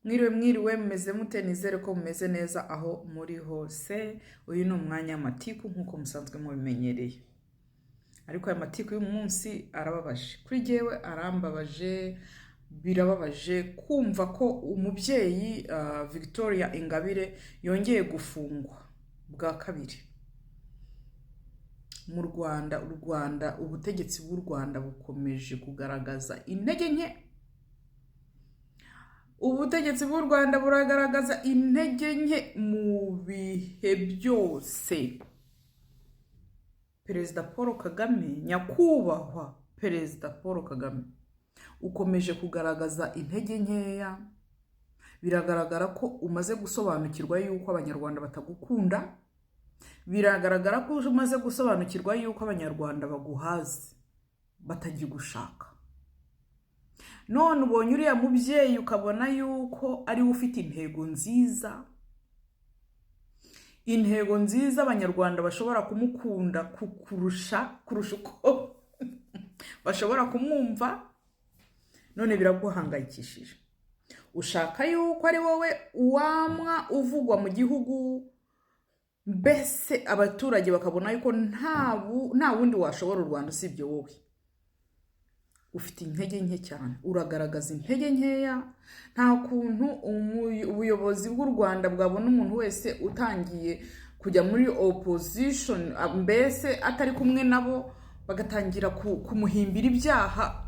Mwiriwe mumeze mute nizere ko mumeze neza aho muri hose. Uyu ni umwanya w'amatiku nk'uko musanzwe mubimenyereye. Ariko aya matiku y'uyu munsi arababaje. Kuri jyewe arambabaje, birababaje kumva ko umubyeyi Victoria Ingabire yongeye gufungwa bwa kabiri. Mu Rwanda, ubutegetsi bw'u Rwanda bukomeje kugaragaza intege nke. Ubutegetsi bw'u Rwanda buragaragaza intege nke mu bihe byose. Perezida Paul Kagame, nyakubahwa Perezida Paul Kagame, ukomeje kugaragaza intege nkeya. Biragaragara ko umaze gusobanukirwa yuko abanyarwanda batagukunda. Biragaragara ko umaze gusobanukirwa yuko abanyarwanda baguhaze, batagigushaka. None ubonye uriya mubyeyi ukabona yuko ari we ufite intego nziza. Intego nziza abanyarwanda bashobora kumukunda kurusha uko bashobora kumwumva. None biraguhangayikishije. Ushaka yuko ari wowe uwamwa uvugwa mu gihugu, mbese abaturage bakabona yuko nta wundi washobora u Rwanda usibye wowe. Ufite intege nke cyane, uragaragaza intege nkeya. Nta kuntu ubuyobozi bw'u Rwanda bwabona umuntu wese utangiye kujya muri opposition, mbese atari kumwe nabo, bagatangira kumuhimbira ibyaha.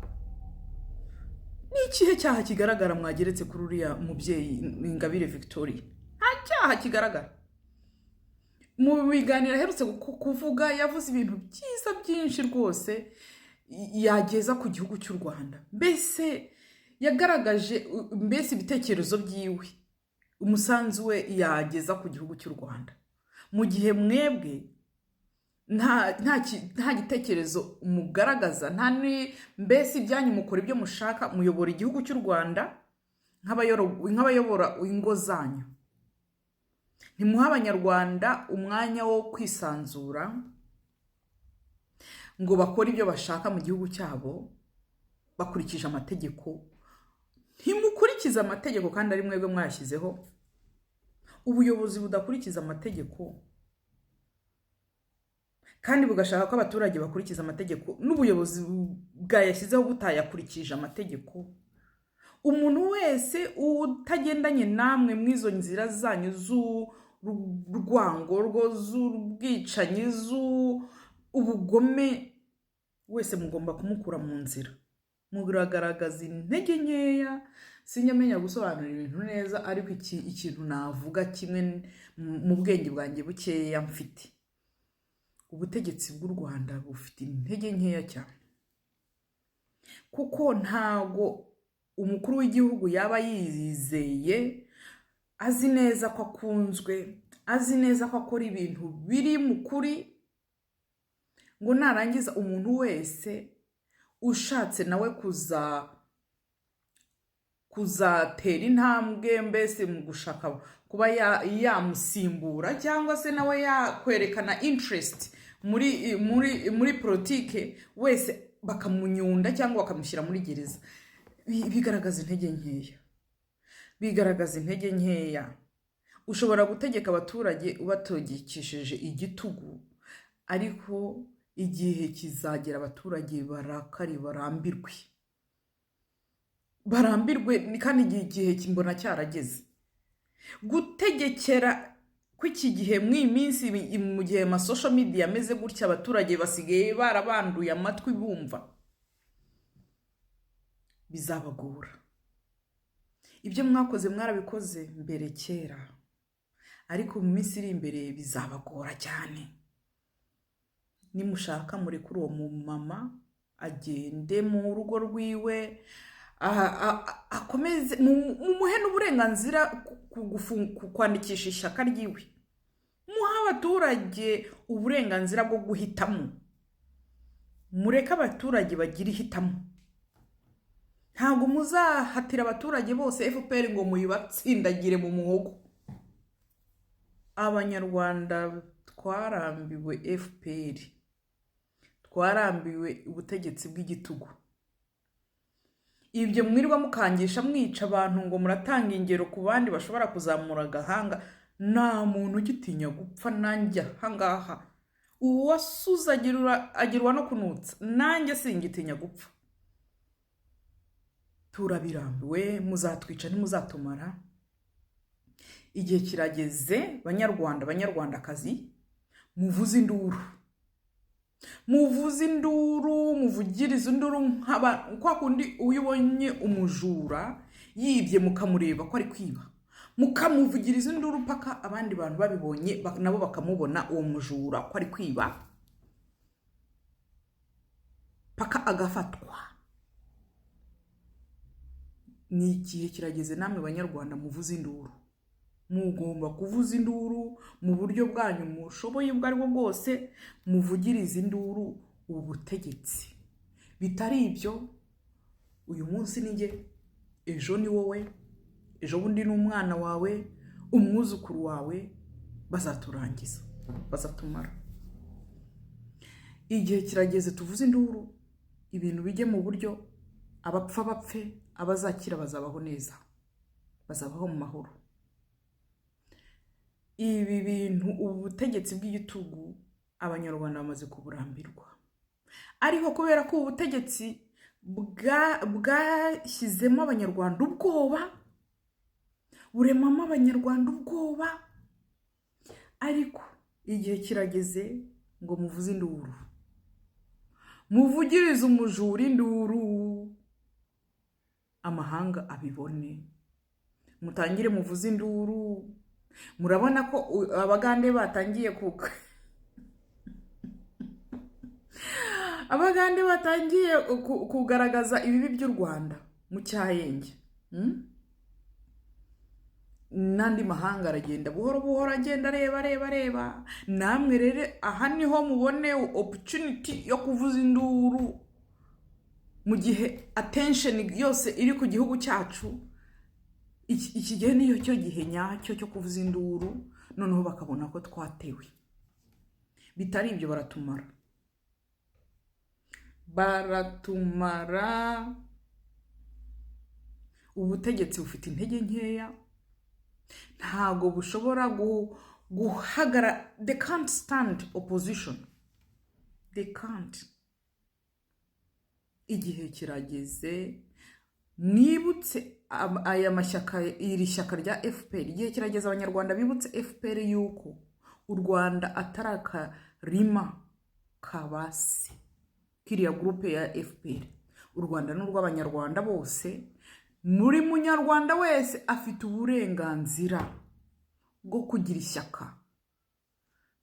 Ni ikihe cyaha kigaragara mwageretse kuri uriya mubyeyi Ingabire Victoria? Nta cyaha kigaragara. Mu biganiro aherutse kuvuga yavuze ibintu byiza byinshi rwose yageza ku gihugu cy'u Rwanda. Mbese yagaragaje ibitekerezo byiwe, umusanzu we yageza ku gihugu cy'u Rwanda. Mu gihe mwebwe nta gitekerezo mugaragaza, mbese ibyanyu mukora ibyo mushaka, muyobora igihugu cy'u Rwanda nk'abayobora ingo zanyu. Ntimuha abanyarwanda umwanya wo kwisanzura ngo bakore ibyo bashaka mu gihugu cyabo bakurikije amategeko. Ntimukurikize amategeko kandi ari mwebwe mwashyizeho. Ubuyobozi budakurikiza amategeko kandi bugashaka ko abaturage bakurikiza amategeko, n'ubuyobozi bwayashyizeho butayakurikije amategeko. Umuntu wese utagendanye namwe mwizo nzira zanyu z'urwango, z'ubwicanyi, ubugome, wese mugomba kumukura mu nzira. Mugaragaza intege nkeya. Sinyamenya gusobanura ibintu neza, ariko ikintu navuga kimwe mu bwenge bwanjye bukeya mfite, ubutegetsi bw'u Rwanda bufite intege nkeya cyane. Kuko ntago umukuru w'igihugu yaba yizeye, azi neza ko akunzwe, azi neza ko akora ibintu biri mu kuri, ngo narangiza umuntu wese ushatse nawe kuzatera intambwe, mbese mu gushaka kuba yamusimbura, cyangwa se nawe yakwerekana interest muri politike, wese bakamunyunda cyangwa bakamushyira muri gereza. Bigaragaza intege nkeya. Bigaragaza intege nkeya. Ushobora gutegeka abaturage ubatogekesheje igitugu, ariko igihe kizagera abaturage barakari, barambirwe kandi igihe kimbona cyarageze. Gutegekera kw'iki gihe mw'iyi minsi, mu gihe social media ameze gutya, abaturage basigaye barabanduye amatwi bumva, bizabagora. Ibyo mwakoze mwarabikoze mbere kera, ariko mu minsi iri imbere bizabagora cyane. Nimushaka murekure uwo mumama agende mu rugo rwiwe, akomeze mumuhe n'uburenganzira kwandikisha ishyaka ryiwe. Muha abaturage uburenganzira bwo guhitamo. Mureke abaturage bagira ihitamo. Ntabwo muzahatira abaturage bose FPR ngo muyibatsindagire mu muhogo. Abanyarwanda twarambiwe FPR, twarambiwe ubutegetsi bw'igitugu. ibyo mwirirwa mukangisha mwica abantu ngo muratanga ingero ku bandi bashobora kuzamura agahanga, nta muntu ugitinya gupfa. nanjye ahangaha uwasuze agirwa no kunutsa, nanjye singitinya gupfa. turabirambiwe, muzatwica ntimuzatumara. igihe kirageze banyarwanda banyarwandakazi, muvuze induru, muvuze induru, muvugirize induru kwa kundi uyibonye umujura yibye mukamureba ko ari kwiba, mukamuvugiriza induru paka abandi bantu babibonye nabo bakamubona uwo mujura ko ari kwiba, paka agafatwa. ni igihe kirageze namwe banyarwanda muvuze induru. mugomba kuvuza induru mu buryo bwanyu mushoboye ubwo aribwo bwose, muvugirize induru ubu butegetsi. bitari ibyo, uyu munsi ni njye, ejo ni wowe, ejo bundi ni umwana wawe, umwuzukuru wawe, bazaturangiza, bazatumara. igihe kirageze tuvuze induru, ibintu bijye mu buryo, abapfa bapfe, abazakira bazabaho neza, bazabaho mu mahoro. ibi bintu, ubu butegetsi bw'igitugu, abanyarwanda bamaze kuburambirwa. ariko kubera ko ubu butegetsi bwashyizemo abanyarwanda ubwoba, buremamo abanyarwanda ubwoba, ariko igihe kirageze ngo muvuze induru, muvugirize umujura induru, amahanga abibone. mutangire muvuze induru. murabona ko abagande batangiye abagande batangiye kugaragaza ibibi by'u Rwanda mu cyayenge. n'andi mahanga aragenda buhoro buhoro, agenda areba. namwe rero aha niho mubone opportunity yo kuvuza induru, mu gihe attention yose iri ku gihugu cyacu. iki gihe niyo cyo gihe nyacyo cyo kuvuza induru, noneho bakabona ko twatewe. bitari ibyo baratumara. ubutegetsi bufite intege nkeya, ntago bushobora guhagara. They can't stand opposition, they can't. igihe kirageze mwibutse aya mashyaka, iri shyaka rya FPR. igihe kirageze abanyarwanda bibutse FPR yuko u Rwanda atari akarima kabasi kiriya groupe ya FPR. u Rwanda ni urw'abanyarwanda bose. muri munyarwanda wese afite uburenganzira bwo kugira ishyaka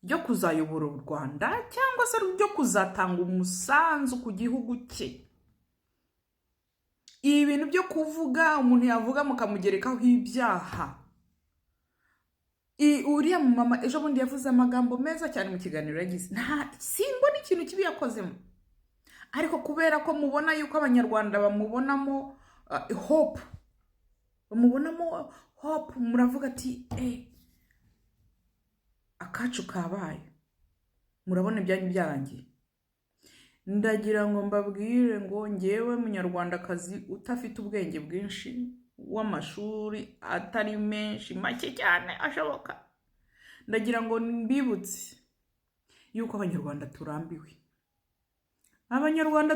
ryo kuzayobora u Rwanda, cyangwa se ryo kuzatanga umusanzu ku gihugu cye. ibi bintu byo kuvuga, umuntu yavuga mukamugerekaho ibyaha. uriya mama ejo bundi yavuze amagambo meza cyane mu kiganiro yagize, simbona ikintu kibi yakozemo, ariko kubera ko mubona yuko abanyarwanda bamubonamo hope, muravuga ati akacu kabaye, murabona ibyanyu byarangiye. ndagira ngo mbabwire ngo ngewe munyarwandakazi utafite ubwenge bwinshi, w'amashuri atari menshi, make cyane ashoboka, ndagira ngo mbibutse yuko abanyarwanda turambiwe. abanyarwanda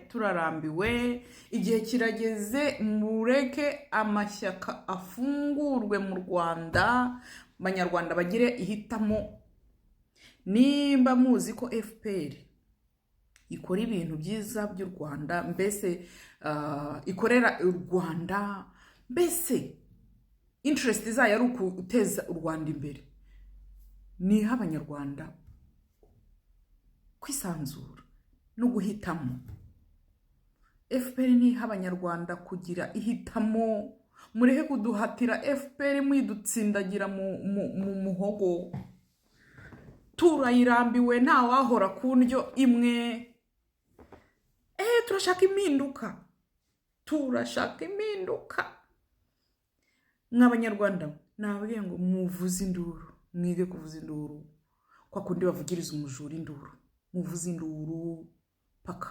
turarambiwe. igihe kirageze mureke amashyaka afungurwe mu Rwanda, abanyarwanda bagire ihitamo. nimba muzi ko FPR ikora ibintu byiza by'u Rwanda, mbese ikorera u Rwanda, mbese interest zayo ari ukuteza u Rwanda imbere, niha abanyarwanda kwisanzura no guhitamo. FPR niha abanyarwanda kugira ihitamo. mureke kuduhatira FPR mwidutsindagira mu muhogo. turayirambiwe, nta wahora ku ndyo imwe. turashaka impinduka. mw'abanyarwanda nabwiye ngo muvuze induru, mwige kuvuza induru kwa kundi bavugiriza umujura induru. muvuze induru paka.